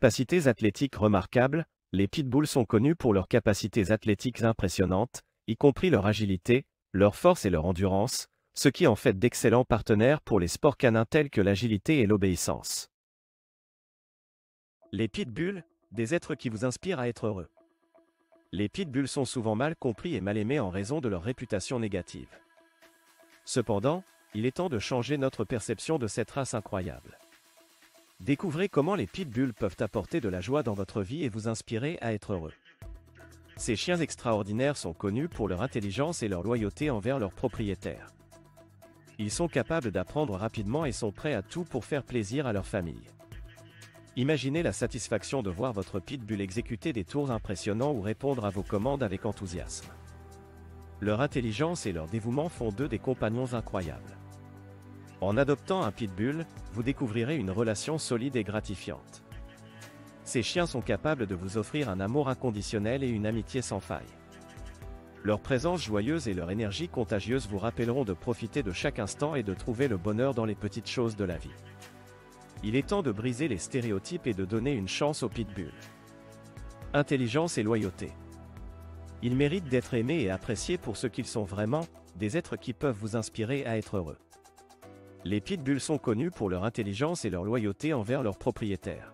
Capacités athlétiques remarquables, les pitbulls sont connus pour leurs capacités athlétiques impressionnantes, y compris leur agilité, leur force et leur endurance, ce qui en fait d'excellents partenaires pour les sports canins tels que l'agilité et l'obéissance. Les pitbulls, des êtres qui vous inspirent à être heureux. Les pitbulls sont souvent mal compris et mal aimés en raison de leur réputation négative. Cependant, il est temps de changer notre perception de cette race incroyable. Découvrez comment les pitbulls peuvent apporter de la joie dans votre vie et vous inspirer à être heureux. Ces chiens extraordinaires sont connus pour leur intelligence et leur loyauté envers leurs propriétaires. Ils sont capables d'apprendre rapidement et sont prêts à tout pour faire plaisir à leur famille. Imaginez la satisfaction de voir votre pitbull exécuter des tours impressionnants ou répondre à vos commandes avec enthousiasme. Leur intelligence et leur dévouement font d'eux des compagnons incroyables. En adoptant un pitbull, vous découvrirez une relation solide et gratifiante. Ces chiens sont capables de vous offrir un amour inconditionnel et une amitié sans faille. Leur présence joyeuse et leur énergie contagieuse vous rappelleront de profiter de chaque instant et de trouver le bonheur dans les petites choses de la vie. Il est temps de briser les stéréotypes et de donner une chance aux pitbulls. Intelligence et loyauté. Ils méritent d'être aimés et appréciés pour ce qu'ils sont vraiment, des êtres qui peuvent vous inspirer à être heureux. Les pitbulls sont connus pour leur intelligence et leur loyauté envers leurs propriétaires.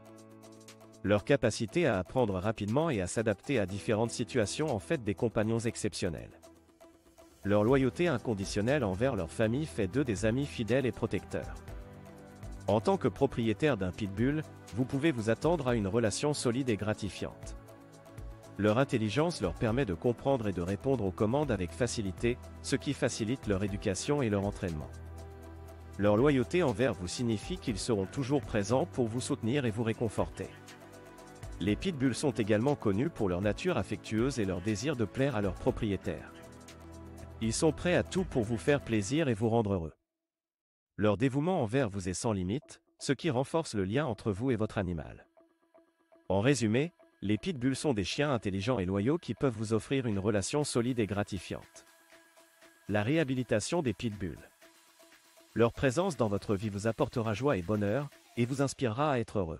Leur capacité à apprendre rapidement et à s'adapter à différentes situations en fait des compagnons exceptionnels. Leur loyauté inconditionnelle envers leur famille fait d'eux des amis fidèles et protecteurs. En tant que propriétaire d'un pitbull, vous pouvez vous attendre à une relation solide et gratifiante. Leur intelligence leur permet de comprendre et de répondre aux commandes avec facilité, ce qui facilite leur éducation et leur entraînement. Leur loyauté envers vous signifie qu'ils seront toujours présents pour vous soutenir et vous réconforter. Les pitbulls sont également connus pour leur nature affectueuse et leur désir de plaire à leurs propriétaires. Ils sont prêts à tout pour vous faire plaisir et vous rendre heureux. Leur dévouement envers vous est sans limite, ce qui renforce le lien entre vous et votre animal. En résumé, les pitbulls sont des chiens intelligents et loyaux qui peuvent vous offrir une relation solide et gratifiante. La réhabilitation des pitbulls. Leur présence dans votre vie vous apportera joie et bonheur, et vous inspirera à être heureux.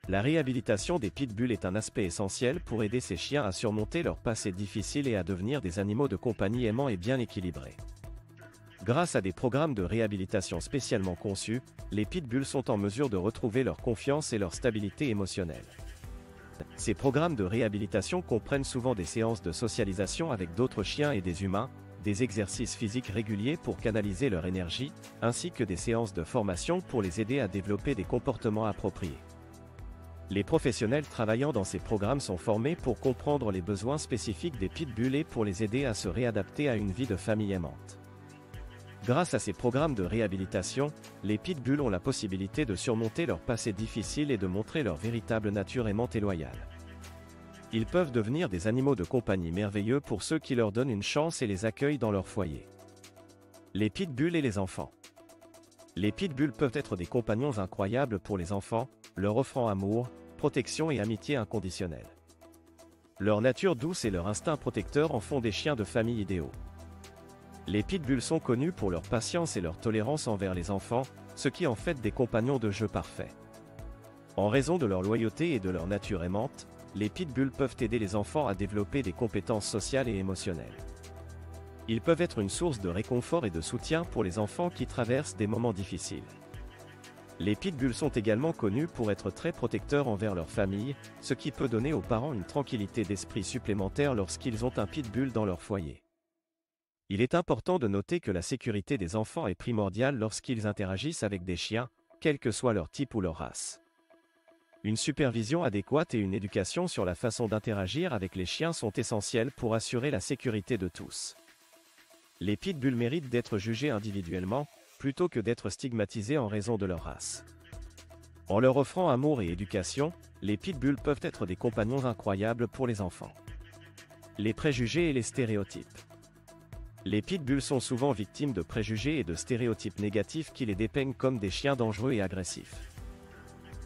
La réhabilitation des pitbulls est un aspect essentiel pour aider ces chiens à surmonter leur passé difficile et à devenir des animaux de compagnie aimants et bien équilibrés. Grâce à des programmes de réhabilitation spécialement conçus, les pitbulls sont en mesure de retrouver leur confiance et leur stabilité émotionnelle. Ces programmes de réhabilitation comprennent souvent des séances de socialisation avec d'autres chiens et des humains, des exercices physiques réguliers pour canaliser leur énergie, ainsi que des séances de formation pour les aider à développer des comportements appropriés. Les professionnels travaillant dans ces programmes sont formés pour comprendre les besoins spécifiques des pitbulls et pour les aider à se réadapter à une vie de famille aimante. Grâce à ces programmes de réhabilitation, les pitbulls ont la possibilité de surmonter leur passé difficile et de montrer leur véritable nature aimante et loyale. Ils peuvent devenir des animaux de compagnie merveilleux pour ceux qui leur donnent une chance et les accueillent dans leur foyer. Les pitbulls et les enfants. Les pitbulls peuvent être des compagnons incroyables pour les enfants, leur offrant amour, protection et amitié inconditionnelle. Leur nature douce et leur instinct protecteur en font des chiens de famille idéaux. Les pitbulls sont connus pour leur patience et leur tolérance envers les enfants, ce qui en fait des compagnons de jeu parfaits. En raison de leur loyauté et de leur nature aimante, les pitbulls peuvent aider les enfants à développer des compétences sociales et émotionnelles. Ils peuvent être une source de réconfort et de soutien pour les enfants qui traversent des moments difficiles. Les pitbulls sont également connus pour être très protecteurs envers leur famille, ce qui peut donner aux parents une tranquillité d'esprit supplémentaire lorsqu'ils ont un pitbull dans leur foyer. Il est important de noter que la sécurité des enfants est primordiale lorsqu'ils interagissent avec des chiens, quel que soit leur type ou leur race. Une supervision adéquate et une éducation sur la façon d'interagir avec les chiens sont essentielles pour assurer la sécurité de tous. Les pitbulls méritent d'être jugés individuellement, plutôt que d'être stigmatisés en raison de leur race. En leur offrant amour et éducation, les pitbulls peuvent être des compagnons incroyables pour les enfants. Les préjugés et les stéréotypes. Les pitbulls sont souvent victimes de préjugés et de stéréotypes négatifs qui les dépeignent comme des chiens dangereux et agressifs.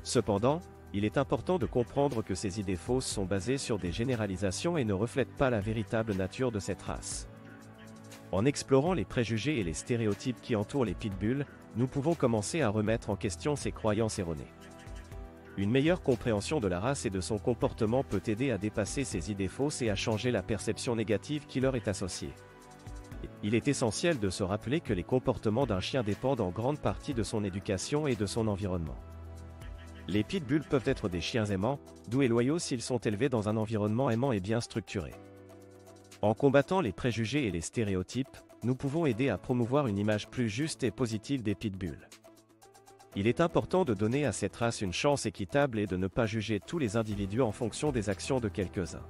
Cependant, il est important de comprendre que ces idées fausses sont basées sur des généralisations et ne reflètent pas la véritable nature de cette race. En explorant les préjugés et les stéréotypes qui entourent les pitbulls, nous pouvons commencer à remettre en question ces croyances erronées. Une meilleure compréhension de la race et de son comportement peut aider à dépasser ces idées fausses et à changer la perception négative qui leur est associée. Il est essentiel de se rappeler que les comportements d'un chien dépendent en grande partie de son éducation et de son environnement. Les pitbulls peuvent être des chiens aimants, doux et loyaux s'ils sont élevés dans un environnement aimant et bien structuré. En combattant les préjugés et les stéréotypes, nous pouvons aider à promouvoir une image plus juste et positive des pitbulls. Il est important de donner à cette race une chance équitable et de ne pas juger tous les individus en fonction des actions de quelques-uns.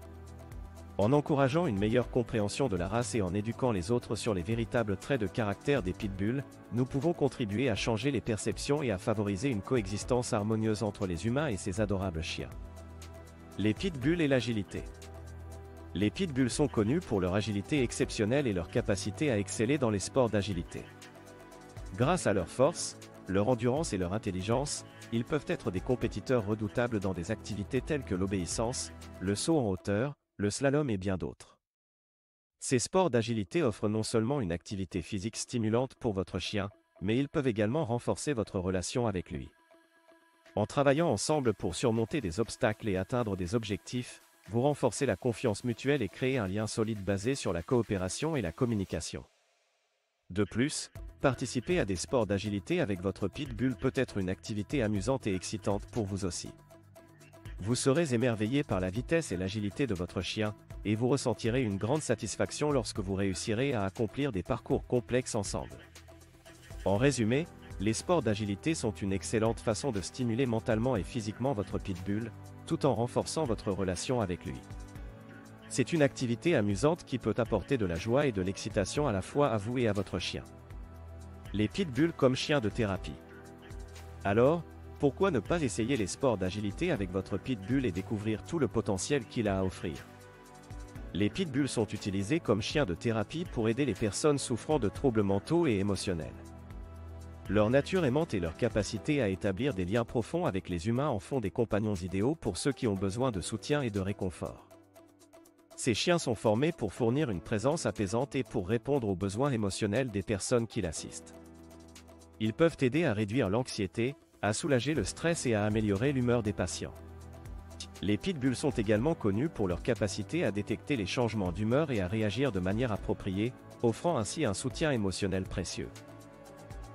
En encourageant une meilleure compréhension de la race et en éduquant les autres sur les véritables traits de caractère des pitbulls, nous pouvons contribuer à changer les perceptions et à favoriser une coexistence harmonieuse entre les humains et ces adorables chiens. Les pitbulls et l'agilité. Les pitbulls sont connus pour leur agilité exceptionnelle et leur capacité à exceller dans les sports d'agilité. Grâce à leur force, leur endurance et leur intelligence, ils peuvent être des compétiteurs redoutables dans des activités telles que l'obéissance, le saut en hauteur, le slalom et bien d'autres. Ces sports d'agilité offrent non seulement une activité physique stimulante pour votre chien, mais ils peuvent également renforcer votre relation avec lui. En travaillant ensemble pour surmonter des obstacles et atteindre des objectifs, vous renforcez la confiance mutuelle et créez un lien solide basé sur la coopération et la communication. De plus, participer à des sports d'agilité avec votre pitbull peut être une activité amusante et excitante pour vous aussi. Vous serez émerveillé par la vitesse et l'agilité de votre chien, et vous ressentirez une grande satisfaction lorsque vous réussirez à accomplir des parcours complexes ensemble. En résumé, les sports d'agilité sont une excellente façon de stimuler mentalement et physiquement votre pitbull, tout en renforçant votre relation avec lui. C'est une activité amusante qui peut apporter de la joie et de l'excitation à la fois à vous et à votre chien. Les pitbulls comme chiens de thérapie. Alors, pourquoi ne pas essayer les sports d'agilité avec votre pitbull et découvrir tout le potentiel qu'il a à offrir? Les pitbulls sont utilisés comme chiens de thérapie pour aider les personnes souffrant de troubles mentaux et émotionnels. Leur nature aimante et leur capacité à établir des liens profonds avec les humains en font des compagnons idéaux pour ceux qui ont besoin de soutien et de réconfort. Ces chiens sont formés pour fournir une présence apaisante et pour répondre aux besoins émotionnels des personnes qui l'assistent. Ils peuvent aider à réduire l'anxiété, à soulager le stress et à améliorer l'humeur des patients. Les pitbulls sont également connus pour leur capacité à détecter les changements d'humeur et à réagir de manière appropriée, offrant ainsi un soutien émotionnel précieux.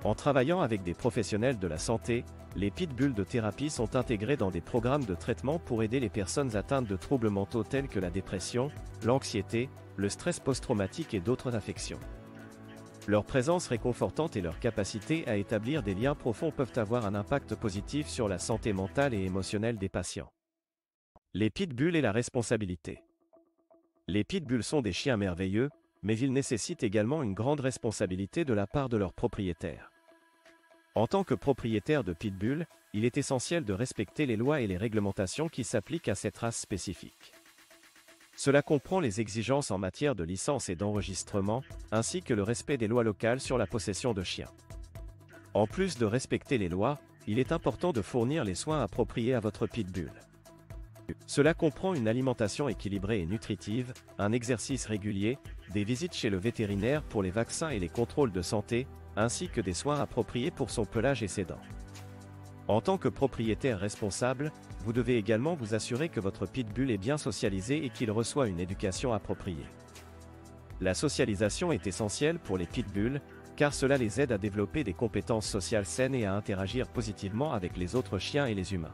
En travaillant avec des professionnels de la santé, les pitbulls de thérapie sont intégrés dans des programmes de traitement pour aider les personnes atteintes de troubles mentaux tels que la dépression, l'anxiété, le stress post-traumatique et d'autres affections. Leur présence réconfortante et leur capacité à établir des liens profonds peuvent avoir un impact positif sur la santé mentale et émotionnelle des patients. Les pitbulls et la responsabilité. Les pitbulls sont des chiens merveilleux, mais ils nécessitent également une grande responsabilité de la part de leurs propriétaires. En tant que propriétaire de pitbull, il est essentiel de respecter les lois et les réglementations qui s'appliquent à cette race spécifique. Cela comprend les exigences en matière de licence et d'enregistrement, ainsi que le respect des lois locales sur la possession de chiens. En plus de respecter les lois, il est important de fournir les soins appropriés à votre pitbull. Cela comprend une alimentation équilibrée et nutritive, un exercice régulier, des visites chez le vétérinaire pour les vaccins et les contrôles de santé, ainsi que des soins appropriés pour son pelage et ses dents. En tant que propriétaire responsable, vous devez également vous assurer que votre pitbull est bien socialisé et qu'il reçoit une éducation appropriée. La socialisation est essentielle pour les pitbulls, car cela les aide à développer des compétences sociales saines et à interagir positivement avec les autres chiens et les humains.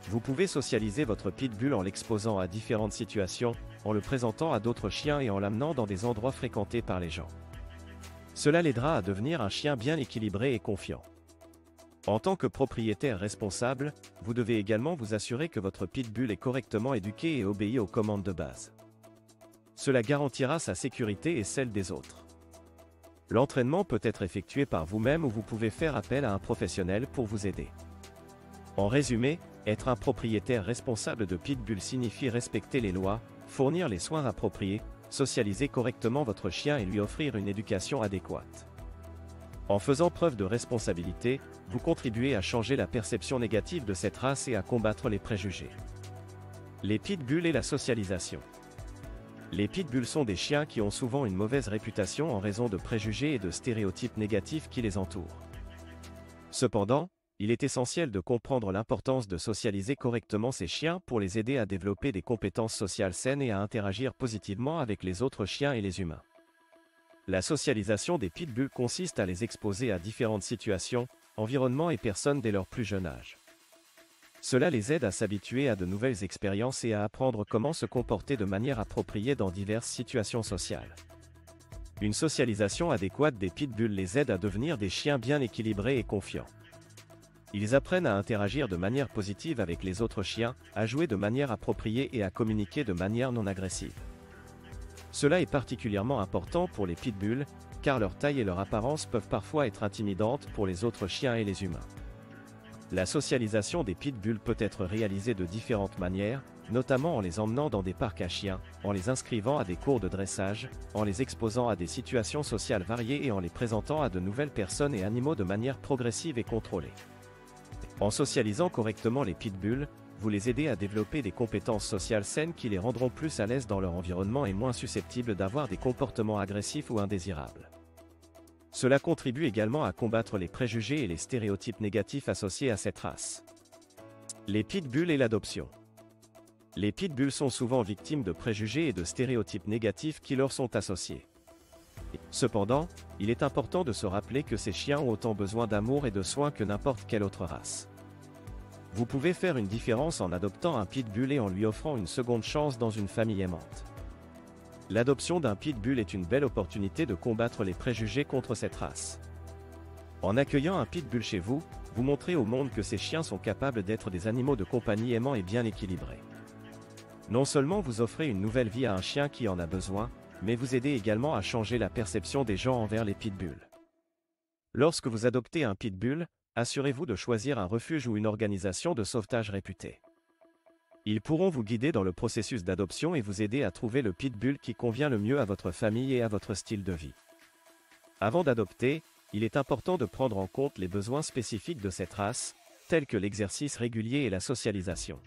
Vous pouvez socialiser votre pitbull en l'exposant à différentes situations, en le présentant à d'autres chiens et en l'amenant dans des endroits fréquentés par les gens. Cela l'aidera à devenir un chien bien équilibré et confiant. En tant que propriétaire responsable, vous devez également vous assurer que votre pitbull est correctement éduqué et obéit aux commandes de base. Cela garantira sa sécurité et celle des autres. L'entraînement peut être effectué par vous-même ou vous pouvez faire appel à un professionnel pour vous aider. En résumé, être un propriétaire responsable de pitbull signifie respecter les lois, fournir les soins appropriés, socialiser correctement votre chien et lui offrir une éducation adéquate. En faisant preuve de responsabilité, vous contribuez à changer la perception négative de cette race et à combattre les préjugés. Les pitbulls et la socialisation. Les pitbulls sont des chiens qui ont souvent une mauvaise réputation en raison de préjugés et de stéréotypes négatifs qui les entourent. Cependant, Il est essentiel de comprendre l'importance de socialiser correctement ces chiens pour les aider à développer des compétences sociales saines et à interagir positivement avec les autres chiens et les humains. La socialisation des pitbulls consiste à les exposer à différentes situations, environnements et personnes dès leur plus jeune âge. Cela les aide à s'habituer à de nouvelles expériences et à apprendre comment se comporter de manière appropriée dans diverses situations sociales. Une socialisation adéquate des pitbulls les aide à devenir des chiens bien équilibrés et confiants. Ils apprennent à interagir de manière positive avec les autres chiens, à jouer de manière appropriée et à communiquer de manière non agressive. Cela est particulièrement important pour les pitbulls, car leur taille et leur apparence peuvent parfois être intimidantes pour les autres chiens et les humains. La socialisation des pitbulls peut être réalisée de différentes manières, notamment en les emmenant dans des parcs à chiens, en les inscrivant à des cours de dressage, en les exposant à des situations sociales variées et en les présentant à de nouvelles personnes et animaux de manière progressive et contrôlée. En socialisant correctement les pitbulls, vous les aidez à développer des compétences sociales saines qui les rendront plus à l'aise dans leur environnement et moins susceptibles d'avoir des comportements agressifs ou indésirables. Cela contribue également à combattre les préjugés et les stéréotypes négatifs associés à cette race. Les pitbulls et l'adoption. Les pitbulls sont souvent victimes de préjugés et de stéréotypes négatifs qui leur sont associés. Cependant, il est important de se rappeler que ces chiens ont autant besoin d'amour et de soins que n'importe quelle autre race. Vous pouvez faire une différence en adoptant un pitbull et en lui offrant une seconde chance dans une famille aimante. L'adoption d'un pitbull est une belle opportunité de combattre les préjugés contre cette race. En accueillant un pitbull chez vous, vous montrez au monde que ces chiens sont capables d'être des animaux de compagnie aimants et bien équilibrés. Non seulement vous offrez une nouvelle vie à un chien qui en a besoin, mais vous aidez également à changer la perception des gens envers les pitbulls. Lorsque vous adoptez un pitbull, assurez-vous de choisir un refuge ou une organisation de sauvetage réputée. Ils pourront vous guider dans le processus d'adoption et vous aider à trouver le pitbull qui convient le mieux à votre famille et à votre style de vie. Avant d'adopter, il est important de prendre en compte les besoins spécifiques de cette race, tels que l'exercice régulier et la socialisation.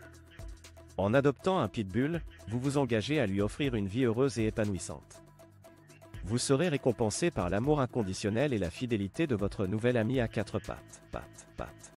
En adoptant un pitbull, vous vous engagez à lui offrir une vie heureuse et épanouissante. Vous serez récompensé par l'amour inconditionnel et la fidélité de votre nouvel ami à quatre pattes.